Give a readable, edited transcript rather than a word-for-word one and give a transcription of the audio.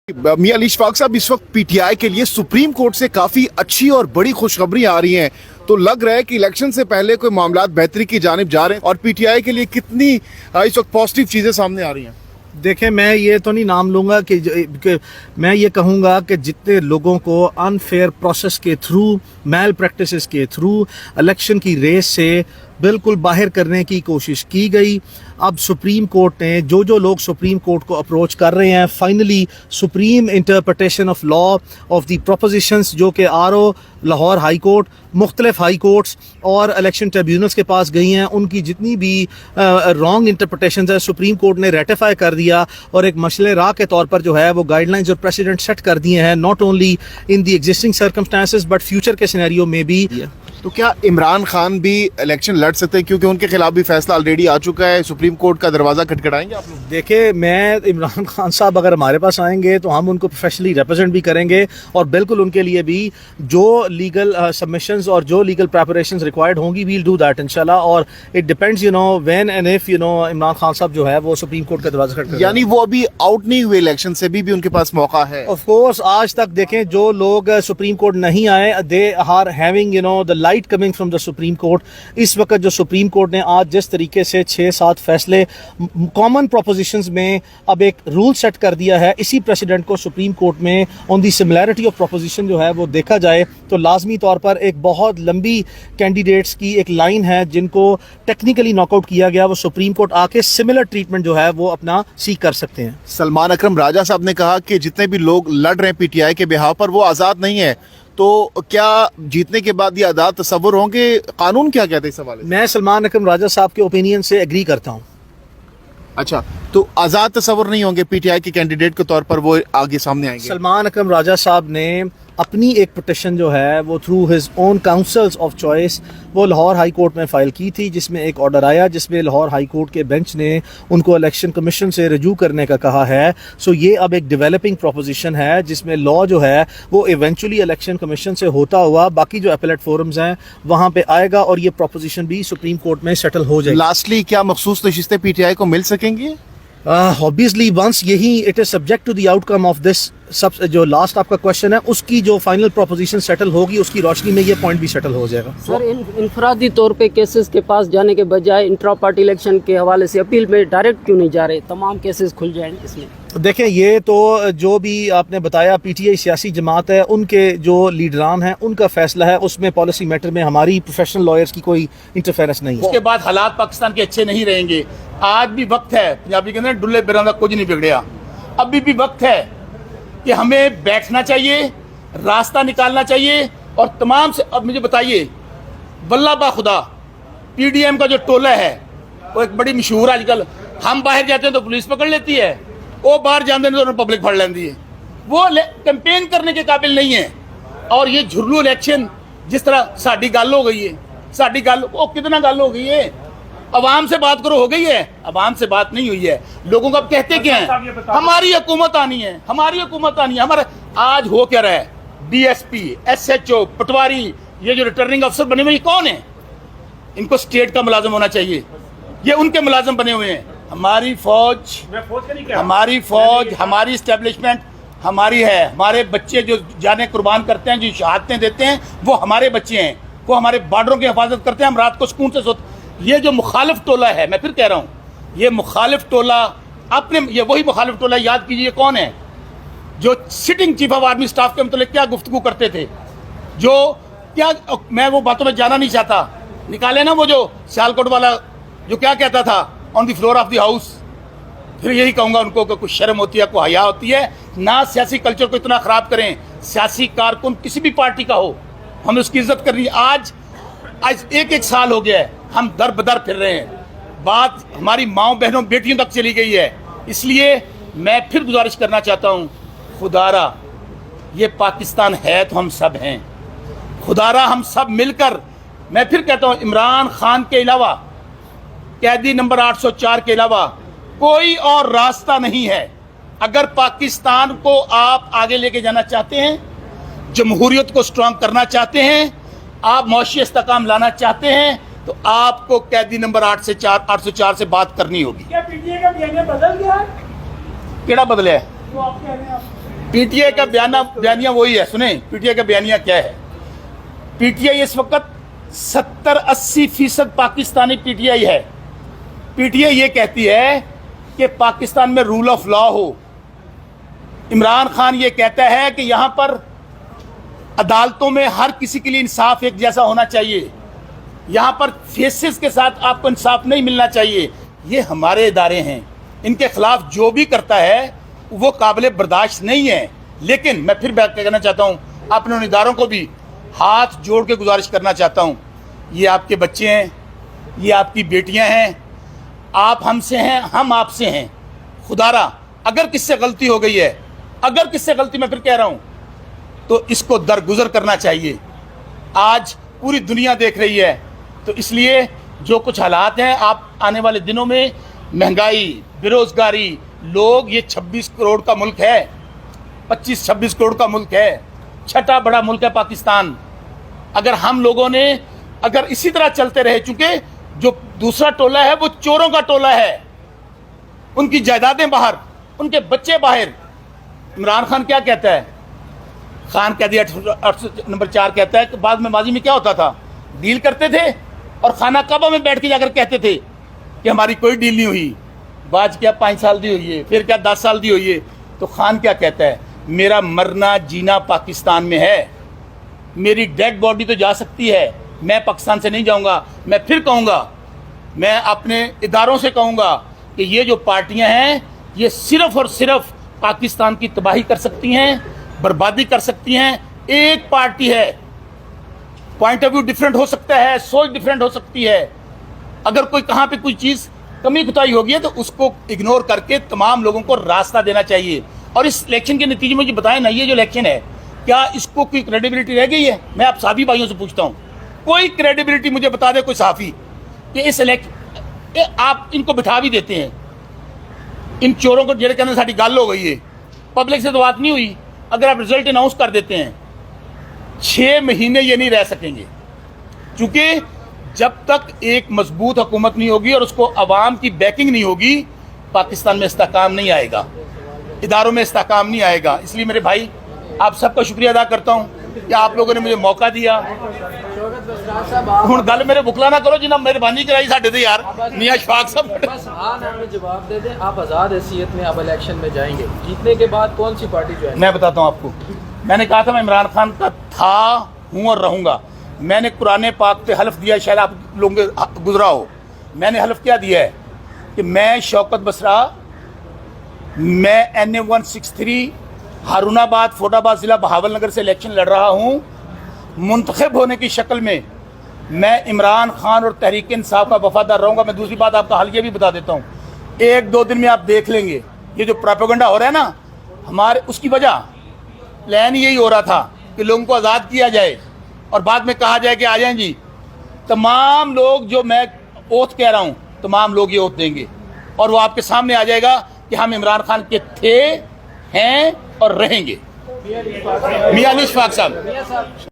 मियां अली इशफाक साहब, इस वक्त पीटीआई के लिए सुप्रीम कोर्ट से काफी अच्छी और बड़ी खुशखबरी आ रही हैं, तो लग रहा है कि इलेक्शन से पहले कोई मामलात बेहतरी की जानिब जा रहे हैं और पीटीआई के लिए कितनी इस वक्त पॉजिटिव चीजें सामने आ रही हैं। देखें, मैं ये तो नहीं नाम लूँगा कि मैं ये कहूँगा कि जितने लोगों को अनफेयर प्रोसेस के थ्रू, मैल प्रैक्टिसेस के थ्रू इलेक्शन की रेस से बिल्कुल बाहर करने की कोशिश की गई, अब सुप्रीम कोर्ट ने जो लोग सुप्रीम कोर्ट को अप्रोच कर रहे हैं, finally supreme interpretation of law of the propositions जो कि आरओ, लाहौर हाई कोर्ट, मुख्तलिफ हाई कोर्ट्स और इलेक्शन ट्रिब्यूनल्स के पास गई हैं, उनकी जितनी भी रॉन्ग इंटरप्रटेशंस है सुप्रीम कोर्ट ने रेटिफाई कर दिया और एक मसले राह के तौर पर जो है वो गाइडलाइंस और प्रेसिडेंट सेट कर दिए हैं, not only in the existing circumstances but future के सिनेरियो में भी। तो क्या इमरान खान भी इलेक्शन लड़ सकते हैं, क्योंकि उनके खिलाफ भी फैसला ऑलरेडी आ चुका है, सुप्रीम कोर्ट का दरवाजा खटखटाएंगे आप लोग? देखिए, मैं इमरान खान साहब अगर हमारे पास आएंगे तो हम उनको प्रोफेशनली रिप्रेजेंट भी करेंगे और बिल्कुल उनके लिए भी जो लीगल सबमिशंस और जो लीगल प्रिपरेशंस रिक्वायर्ड होंगी वील डू दैट इंशाल्लाह। और it depends when and if Imran Khan साहब जो है वो सुप्रीम कोर्ट का दरवाजा खटखटाएंगे। यानी वो अभी आउट नहीं हुए इलेक्शन से, भी उनके पास मौका है। ऑफ कोर्स, आज तक देखें जो लोग सुप्रीम कोर्ट नहीं आए, they are having the light coming from the Supreme Court. इस वक्त जो सुप्रीम कोर्ट ने आज जिस तरीके से 6-7 फैसले कॉमन प्रोपोजिशंस में अब एक रूल सेट कर दिया है, इसी प्रेसिडेंट को सुप्रीम कोर्ट में on the similarity of proposition जो है वो देखा जाए तो लाजमी तौर पर एक बहुत लंबी कैंडिडेट्स की एक लाइन है जिनको टेक्निकली नॉकआउट किया गया, वो सुप्रीम कोर्ट आके सिमिलर ट्रीटमेंट जो है वो अपना सीख कर सकते हैं। सलमान अकरम राजा साहब ने कहा कि जितने भी लोग लड़ रहे हैं पीटीआई के बिहाफ पर वो आज़ाद नहीं है, तो क्या जीतने के बाद ये आज़ाद तस्वुर होंगे? कानून क्या कहते हैं इस हवाले से? मैं सलमान अकरम राजा साहब के ओपिनियन से एग्री करता हूँ। अच्छा, तो आज़ाद तस्वुर नहीं होंगे पीटीआई के कैंडिडेट के तौर पर, वो आगे सामने आएंगे? सलमान अकरम राजा साहब ने अपनी एक पिटिशन जो है वो through his own councils of choice वो लाहौर हाई कोर्ट में फ़ाइल की थी, जिसमें एक ऑर्डर आया जिसमें लाहौर हाई कोर्ट के बेंच ने उनको इलेक्शन कमीशन से रजू करने का कहा है। सो ये अब एक डेवलपिंग प्रोपोजिशन है जिसमें लॉ जो है वो इवेंचुअली इलेक्शन कमीशन से होता हुआ बाकी जो अपीलेट फोरम्स हैं वहाँ पे आएगा और ये प्रोपोजिशन भी सुप्रीम कोर्ट में सेटल हो जाएगी। लास्टली, क्या मखसूस नशिस्तें पीटीआई को मिल सकेंगी? ऑब्वियसली वंस यही it is subject to the outcome of this सब जो लास्ट आपका क्वेश्चन है उसकी जो फाइनल प्रोपोजिशन सेटल होगी उसकी रोशनी में ये पॉइंट भी सेटल हो जाएगा। सर, इनफरादी तौर पे केसेस के पास जाने के बजाय इंट्रा पार्टी इलेक्शन के हवाले से अपील में डायरेक्ट क्यों नहीं जा रहे? तमाम केसेस खुल जाएंगे इसमें। देखें, ये तो जो भी आपने बताया पीटीआई सियासी जमात है, उनके जो लीडरान हैं उनका फैसला है, उसमें पॉलिसी मैटर में हमारी प्रोफेशनल लॉयर्स की कोई इंटरफेरेंस नहीं है। उसके बाद हालात पाकिस्तान के अच्छे नहीं रहेंगे। आज भी वक्त है, पंजाबी कहते हैं डुल्ले बिरांदा कुछ नहीं बिगड़िया, अभी भी वक्त है कि हमें बैठना चाहिए, रास्ता निकालना चाहिए और तमाम से। अब मुझे बताइए, वल्लाह बा खुदा पीडीएम का जो टोला है वो एक बड़ी मशहूर, आजकल हम बाहर जाते हैं तो पुलिस पकड़ लेती है, वो बाहर जाते हैं तो पब्लिक फड़ लेती है, वो कैंपेन करने के काबिल नहीं है। और ये झुर्लू इलेक्शन जिस तरह साड़ी गल हो गई है, साड़ी गल वो कितना गल हो गई है, अवाम से बात करो, हो गई है, अवाम से बात नहीं हुई है। लोगों को अब कहते क्या है, हमारी हुकूमत आनी है, हमारी हुकूमत आनी है। हमारा आज हो क्या रहा है, डीएसपी, एसएचओ, पटवारी, ये जो रिटर्निंग अफसर बने हुए ये कौन है? इनको स्टेट का मुलाजिम होना चाहिए, ये उनके मुलाजिम बने हुए हैं। हमारी फौज, हमारी इस्टेब्लिशमेंट हमारी है, हमारे बच्चे जो जाने कुर्बान करते हैं, जो शहादतें देते हैं, वो हमारे बच्चे हैं, वो हमारे बॉर्डरों की हिफाजत करते हैं, हम रात को सुकून से सोते। ये जो मुखालिफ टोला है, मैं फिर कह रहा हूँ, ये मुखालिफ टोला अपने, ये वही मुखालिफ टोला, याद कीजिए कौन है, जो sitting chief of army staff के मतलब क्या गुफ्तगू करते थे, जो क्या, मैं वो बातों में जाना नहीं चाहता, निकाले ना वो जो सियालकोट वाला जो क्या कहता था on the floor of the house. फिर यही कहूँगा उनको कि कुछ शर्म होती है, कोई हया होती है ना, सियासी कल्चर को इतना ख़राब करें। सियासी कारकुन किसी भी पार्टी का हो, हमें उसकी इज्जत करनी। आज एक साल हो गया है, हम दर बदर फिर रहे हैं, बात हमारी माँओं बहनों बेटियों तक चली गई है। इसलिए मैं फिर गुजारिश करना चाहता हूँ, खुदारा ये पाकिस्तान है तो हम सब हैं, खुदारा हम सब मिलकर, मैं फिर कहता हूँ, इमरान खान के अलावा, कैदी नंबर 804 के अलावा कोई और रास्ता नहीं है। अगर पाकिस्तान को आप आगे लेके जाना चाहते हैं, जमहूरियत को स्ट्रांग करना चाहते हैं, आप मौशी इस्तेकाम लाना चाहते हैं, तो आपको कैदी नंबर 804 से बात करनी होगी। क्या पीटीआई का DNA बदल गया है? केड़ा बदले है? तो आप कह रहे हैं पीटीआई का बयानिया वही है, सुने पीटीआई का बयानिया क्या है। पीटीआई इस वक्त 70-80% पाकिस्तानी पीटीआई है। पीटीआई ये कहती है कि पाकिस्तान में रूल ऑफ लॉ हो। इमरान खान ये कहता है कि यहाँ पर अदालतों में हर किसी के लिए इंसाफ एक जैसा होना चाहिए, यहाँ पर फेसेस के साथ आपको इंसाफ नहीं मिलना चाहिए। ये हमारे इदारे हैं, इनके खिलाफ जो भी करता है वो काबिल बर्दाश्त नहीं है। लेकिन मैं फिर बात कहना चाहता हूँ, अपने उन इदारों को भी हाथ जोड़ के गुजारिश करना चाहता हूँ, ये आपके बच्चे हैं, ये आपकी बेटियां हैं, आप हमसे हैं, हम आपसे हैं। खुदारा अगर किससे गलती हो गई है, अगर किससे गलती, मैं फिर कह रहा हूँ, तो इसको दरगुजर करना चाहिए। आज पूरी दुनिया देख रही है, तो इसलिए जो कुछ हालात हैं, आप आने वाले दिनों में महंगाई, बेरोजगारी, लोग, ये 26 करोड़ का मुल्क है, 25-26 करोड़ का मुल्क है, छठा बड़ा मुल्क है पाकिस्तान। अगर हम लोगों ने अगर इसी तरह चलते रहे, चूंकि जो दूसरा टोला है वो चोरों का टोला है, उनकी जायदादें बाहर, उनके बच्चे बाहर। इमरान खान क्या कहता है, खान कह दिया नंबर 4 कहता है कि बाद में माजी में क्या होता था, डील करते थे और खाना काबा में बैठ के जाकर कहते थे कि हमारी कोई डील नहीं हुई। बाज क्या 5 साल दी हुई है, फिर क्या 10 साल दी हुई है। तो खान क्या कहता है, मेरा मरना जीना पाकिस्तान में है, मेरी डेड बॉडी तो जा सकती है, मैं पाकिस्तान से नहीं जाऊंगा। मैं फिर कहूंगा, मैं अपने इदारों से कहूंगा कि ये जो पार्टियां हैं, ये सिर्फ और सिर्फ पाकिस्तान की तबाही कर सकती हैं, बर्बादी कर सकती हैं। एक पार्टी है, पॉइंट ऑफ व्यू डिफरेंट हो सकता है, सोच डिफरेंट हो सकती है। अगर कोई कहाँ पे कोई चीज़ कमी कुताही होगी है तो उसको इग्नोर करके तमाम लोगों को रास्ता देना चाहिए। और इस इलेक्शन के नतीजे में जो बताएं ना, ये जो इलेक्शन है, क्या इसको कोई क्रेडिबिलिटी रह गई है? मैं आप सभी भाइयों से पूछता हूँ, कोई क्रेडिबिलिटी मुझे बता दे कोई साफी कि इस इलेक्शन, आप इनको बिठा भी देते हैं, इन चोरों को जेल के अंदर साड़ी गल हो गई है, पब्लिक से तो बात नहीं हुई। अगर आप रिजल्ट अनाउंस कर देते हैं, 6 महीने ये नहीं रह सकेंगे, क्योंकि जब तक एक मजबूत हुकूमत नहीं होगी और उसको अवाम की बैकिंग नहीं होगी, पाकिस्तान में इस्तेहकाम नहीं आएगा, इदारों में इस्तेहकाम नहीं आएगा। इसलिए मेरे भाई, आप सबका शुक्रिया अदा करता हूँ कि आप लोगों ने मुझे मौका दिया। हुण गल मेरे बुकला ना करो, जिन्हें मेहरबानी कराई साढ़े ते यार मियां शफाक साहब। बस हाँ ना में जवाब दे दें, आप आज़ाद हैसियत में अब इलेक्शन में जाएंगे, जीतने के बाद कौन सी पार्टी ज्वाइन? मैं बताता हूँ आपको, मैंने कहा था मैं इमरान खान का था, हूँ और रहूँगा। मैंने कुरान पाक पे हल्फ दिया, शायद आप लोगों गुजरा हो, मैंने हल्फ क्या दिया है कि मैं शौकत बसरा, मैं NA 163 हारूनाबाद फोटाबाद ज़िला बहावलनगर से इलेक्शन लड़ रहा हूँ। मुंतखब होने की शक्ल में मैं इमरान खान और तहरीक इंसाफ का वफादार रहूँगा। मैं दूसरी बात आपका हाल ये भी बता देता हूँ, 1-2 दिन में आप देख लेंगे ये जो प्रोपेगेंडा हो रहा है ना हमारे, उसकी वजह प्लान यही हो रहा था कि लोगों को आज़ाद किया जाए और बाद में कहा जाए कि आ जाएं जी। तमाम लोग, जो मैं ओथ कह रहा हूँ, तमाम लोग ये ओथ देंगे और वो आपके सामने आ जाएगा कि हम इमरान खान के थे, हैं और रहेंगे। मियां अली इशफाक साहब।